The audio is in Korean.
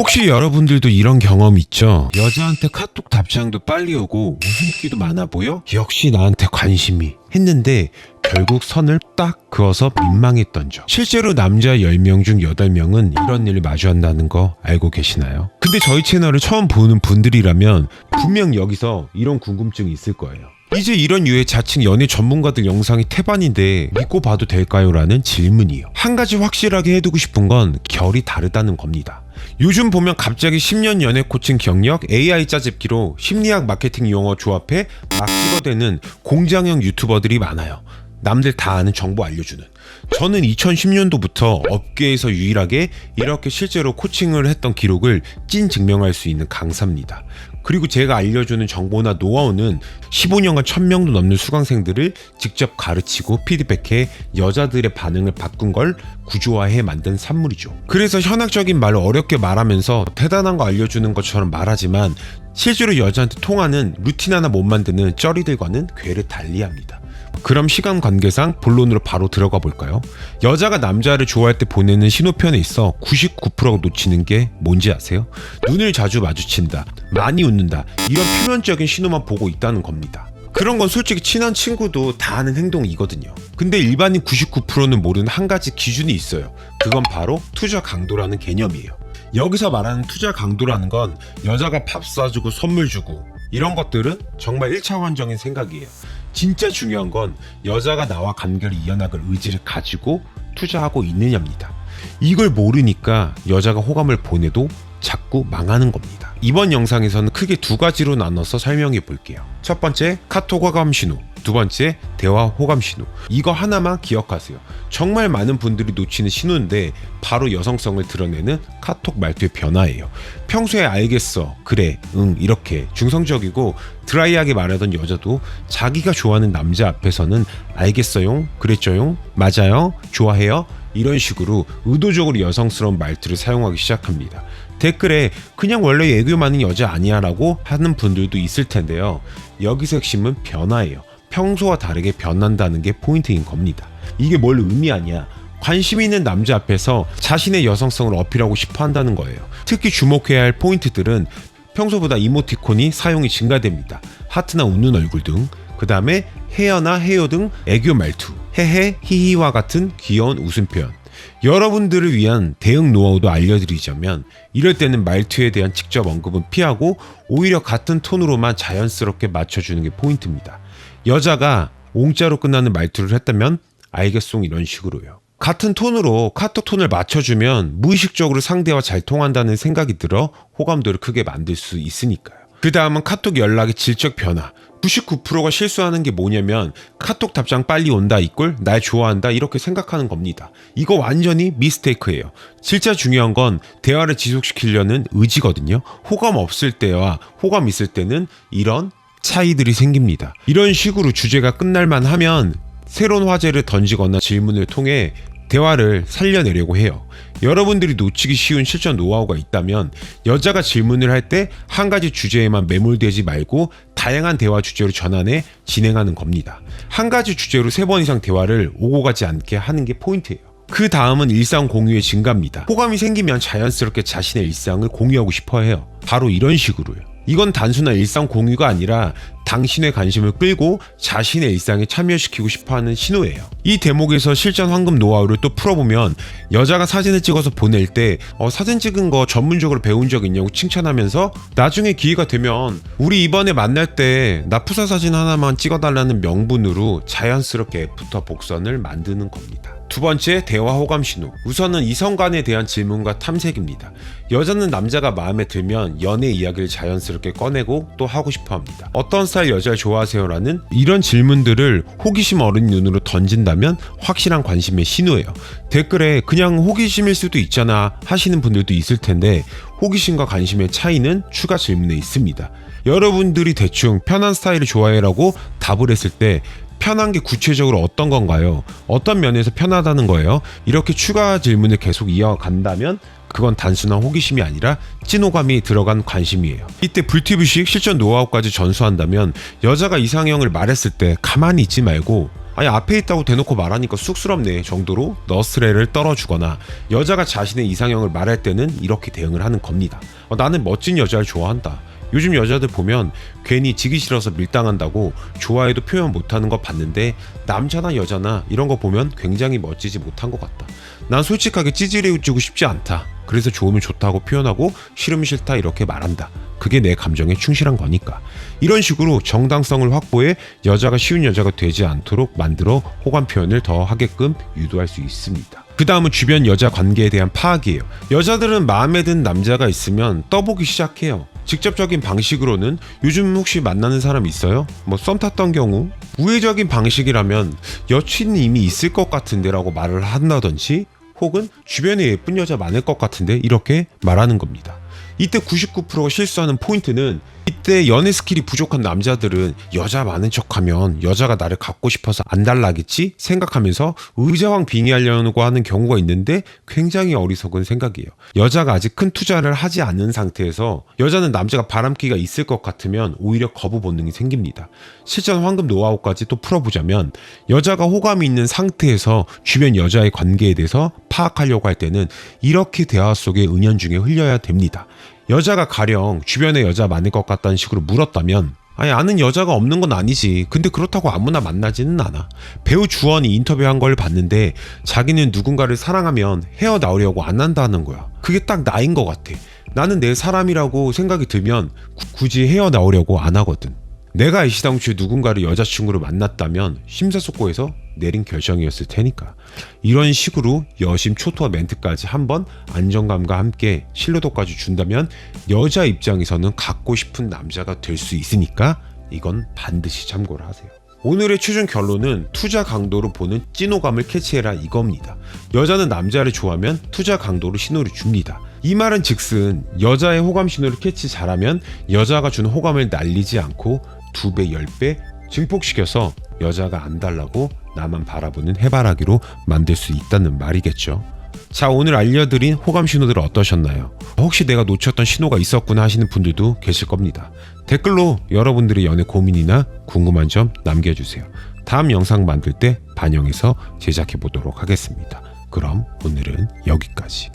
혹시 여러분들도 이런 경험 있죠? 여자한테 카톡 답장도 빨리 오고 웃음기도 많아 보여? 역시 나한테 관심이 했는데 결국 선을 딱 그어서 민망했던 적. 실제로 남자 10명 중 8명은 이런 일을 마주한다는 거 알고 계시나요? 근데 저희 채널을 처음 보는 분들이라면 분명 여기서 이런 궁금증이 있을 거예요. 이제 이런 유의 자칭 연애 전문가들 영상이 태반인데 믿고 봐도 될까요? 라는 질문이요. 한 가지 확실하게 해두고 싶은 건 결이 다르다는 겁니다. 요즘 보면 갑자기 10년 연애 코칭 경력 AI 짜집기로 심리학 마케팅 용어 조합해 막 찍어대는 공장형 유튜버들이 많아요. 남들 다 아는 정보 알려주는. 저는 2010년도부터 업계에서 유일하게 이렇게 실제로 코칭을 했던 기록을 찐 증명할 수 있는 강사입니다. 그리고 제가 알려주는 정보나 노하우는 15년간 1000명도 넘는 수강생들을 직접 가르치고 피드백해 여자들의 반응을 바꾼 걸 구조화해 만든 산물이죠. 그래서 현학적인 말로 어렵게 말하면서 대단한 거 알려주는 것처럼 말하지만 실제로 여자한테 통하는 루틴 하나 못 만드는 쩌리들과는 궤를 달리합니다. 그럼 시간 관계상 본론으로 바로 들어가 볼까요? 여자가 남자를 좋아할 때 보내는 신호편에 있어 99%가 놓치는 게 뭔지 아세요? 눈을 자주 마주친다, 많이 웃는다, 이런 표면적인 신호만 보고 있다는 겁니다. 그런 건 솔직히 친한 친구도 다 하는 행동이거든요. 근데 일반인 99%는 모르는 한 가지 기준이 있어요. 그건 바로 투자 강도라는 개념이에요. 여기서 말하는 투자 강도라는 건 여자가 밥 사주고 선물 주고 이런 것들은 정말 1차원적인 생각이에요. 진짜 중요한 건 여자가 나와 관계를 이어나갈 의지를 가지고 투자하고 있느냐입니다. 이걸 모르니까 여자가 호감을 보내도 자꾸 망하는 겁니다. 이번 영상에서는 크게 두 가지로 나눠서 설명해 볼게요. 첫 번째, 카톡 호감 신호. 두 번째, 대화 호감 신호. 이거 하나만 기억하세요. 정말 많은 분들이 놓치는 신호인데 바로 여성성을 드러내는 카톡 말투의 변화예요. 평소에 알겠어, 그래, 응 이렇게 중성적이고 드라이하게 말하던 여자도 자기가 좋아하는 남자 앞에서는 알겠어요, 그랬죠요, 맞아요, 좋아해요 이런 식으로 의도적으로 여성스러운 말투를 사용하기 시작합니다. 댓글에 그냥 원래 애교 많은 여자 아니야 라고 하는 분들도 있을 텐데요. 여기서 핵심은 변화예요. 평소와 다르게 변한다는 게 포인트인 겁니다. 이게 뭘 의미하냐? 관심 있는 남자 앞에서 자신의 여성성을 어필하고 싶어 한다는 거예요. 특히 주목해야 할 포인트들은 평소보다 이모티콘이 사용이 증가됩니다. 하트나 웃는 얼굴 등, 그 다음에 헤어나 헤어 등 애교 말투, 헤헤, 히히와 같은 귀여운 웃음 표현. 여러분들을 위한 대응 노하우도 알려드리자면 이럴 때는 말투에 대한 직접 언급은 피하고 오히려 같은 톤으로만 자연스럽게 맞춰주는 게 포인트입니다. 여자가 옹자로 끝나는 말투를 했다면 알겠송 이런 식으로요. 같은 톤으로 카톡 톤을 맞춰주면 무의식적으로 상대와 잘 통한다는 생각이 들어 호감도를 크게 만들 수 있으니까요. 그 다음은 카톡 연락의 질적 변화. 99%가 실수하는 게 뭐냐면 카톡 답장 빨리 온다 이꼴 날 좋아한다 이렇게 생각하는 겁니다. 이거 완전히 미스테이크예요. 진짜 중요한 건 대화를 지속시키려는 의지거든요. 호감 없을 때와 호감 있을 때는 이런 차이들이 생깁니다. 이런 식으로 주제가 끝날만 하면 새로운 화제를 던지거나 질문을 통해 대화를 살려내려고 해요. 여러분들이 놓치기 쉬운 실전 노하우가 있다면 여자가 질문을 할 때 한 가지 주제에만 매몰되지 말고 다양한 대화 주제로 전환해 진행하는 겁니다. 한 가지 주제로 3번 이상 대화를 오고 가지 않게 하는 게 포인트예요. 그 다음은 일상 공유의 증가입니다. 호감이 생기면 자연스럽게 자신의 일상을 공유하고 싶어 해요. 바로 이런 식으로요. 이건 단순한 일상 공유가 아니라 당신의 관심을 끌고 자신의 일상에 참여시키고 싶어하는 신호예요. 이 대목에서 실전 황금 노하우를 또 풀어보면 여자가 사진을 찍어서 보낼 때 사진 찍은 거 전문적으로 배운 적 있냐고 칭찬하면서 나중에 기회가 되면 우리 이번에 만날 때 나프사 사진 하나만 찍어달라는 명분으로 자연스럽게 애프터 복선을 만드는 겁니다. 두 번째, 대화 호감 신호. 우선은 이성간에 대한 질문과 탐색입니다. 여자는 남자가 마음에 들면 연애 이야기를 자연스럽게 꺼내고 또 하고 싶어 합니다. 어떤 스타일 여자를 좋아하세요? 라는 이런 질문들을 호기심 어린 눈으로 던진다면 확실한 관심의 신호예요. 댓글에 그냥 호기심일 수도 있잖아 하시는 분들도 있을 텐데 호기심과 관심의 차이는 추가 질문에 있습니다. 여러분들이 대충 편한 스타일을 좋아해라고 답을 했을 때 편한 게 구체적으로 어떤 건가요? 어떤 면에서 편하다는 거예요? 이렇게 추가 질문을 계속 이어간다면 그건 단순한 호기심이 아니라 찐호감이 들어간 관심이에요. 이때 불티브식 실전 노하우까지 전수한다면 여자가 이상형을 말했을 때 가만히 있지 말고 아니 앞에 있다고 대놓고 말하니까 쑥스럽네 정도로 너스레를 떨어주거나 여자가 자신의 이상형을 말할 때는 이렇게 대응을 하는 겁니다. 나는 멋진 여자를 좋아한다. 요즘 여자들 보면 괜히 지기 싫어서 밀당한다고 좋아해도 표현 못하는 거 봤는데 남자나 여자나 이런 거 보면 굉장히 멋지지 못한 것 같다. 난 솔직하게 찌질해지고 싶지 않다. 그래서 좋으면 좋다고 표현하고 싫으면 싫다 이렇게 말한다. 그게 내 감정에 충실한 거니까. 이런 식으로 정당성을 확보해 여자가 쉬운 여자가 되지 않도록 만들어 호감 표현을 더 하게끔 유도할 수 있습니다. 그 다음은 주변 여자 관계에 대한 파악이에요. 여자들은 마음에 든 남자가 있으면 떠보기 시작해요. 직접적인 방식으로는 요즘 혹시 만나는 사람 있어요? 썸 탔던 경우 우회적인 방식이라면 여친이 이미 있을 것 같은데 라고 말을 한다든지 혹은 주변에 예쁜 여자 많을 것 같은데 이렇게 말하는 겁니다. 이때 99%가 실수하는 포인트는 이때 연애 스킬이 부족한 남자들은 여자 많은 척하면 여자가 나를 갖고 싶어서 안 달라겠지 생각하면서 의자왕빙의하려고 하는 경우가 있는데 굉장히 어리석은 생각이에요. 여자가 아직 큰 투자를 하지 않은 상태에서 여자는 남자가 바람기가 있을 것 같으면 오히려 거부 본능이 생깁니다. 실전 황금 노하우까지 또 풀어보자면 여자가 호감이 있는 상태에서 주변 여자의 관계에 대해서 파악하려고 할 때는 이렇게 대화 속에 은연중에 흘려야 됩니다. 여자가 가령 주변에 여자 많을 것 같다는 식으로 물었다면 아니 아는 여자가 없는 건 아니지. 근데 그렇다고 아무나 만나지는 않아. 배우 주원이 인터뷰한 걸 봤는데 자기는 누군가를 사랑하면 헤어나오려고 안 한다는 거야. 그게 딱 나인 것 같아. 나는 내 사람이라고 생각이 들면 굳이 헤어나오려고 안 하거든. 내가 애시당초에 누군가를 여자친구로 만났다면 심사숙고해서 내린 결정이었을 테니까. 이런 식으로 여심초토화 멘트까지 한번 안정감과 함께 신뢰도까지 준다면 여자 입장에서는 갖고 싶은 남자가 될 수 있으니까 이건 반드시 참고를 하세요. 오늘의 최종 결론은 투자 강도로 보는 찐호감을 캐치해라 이겁니다. 여자는 남자를 좋아하면 투자 강도로 신호를 줍니다. 이 말은 즉슨 여자의 호감 신호를 캐치 잘하면 여자가 준 호감을 날리지 않고 2배, 10배 증폭시켜서 여자가 안 달라고 나만 바라보는 해바라기로 만들 수 있다는 말이겠죠. 자, 오늘 알려드린 호감 신호들 어떠셨나요? 혹시 내가 놓쳤던 신호가 있었구나 하시는 분들도 계실 겁니다. 댓글로 여러분들의 연애 고민이나 궁금한 점 남겨주세요. 다음 영상 만들 때 반영해서 제작해 보도록 하겠습니다. 그럼 오늘은 여기까지.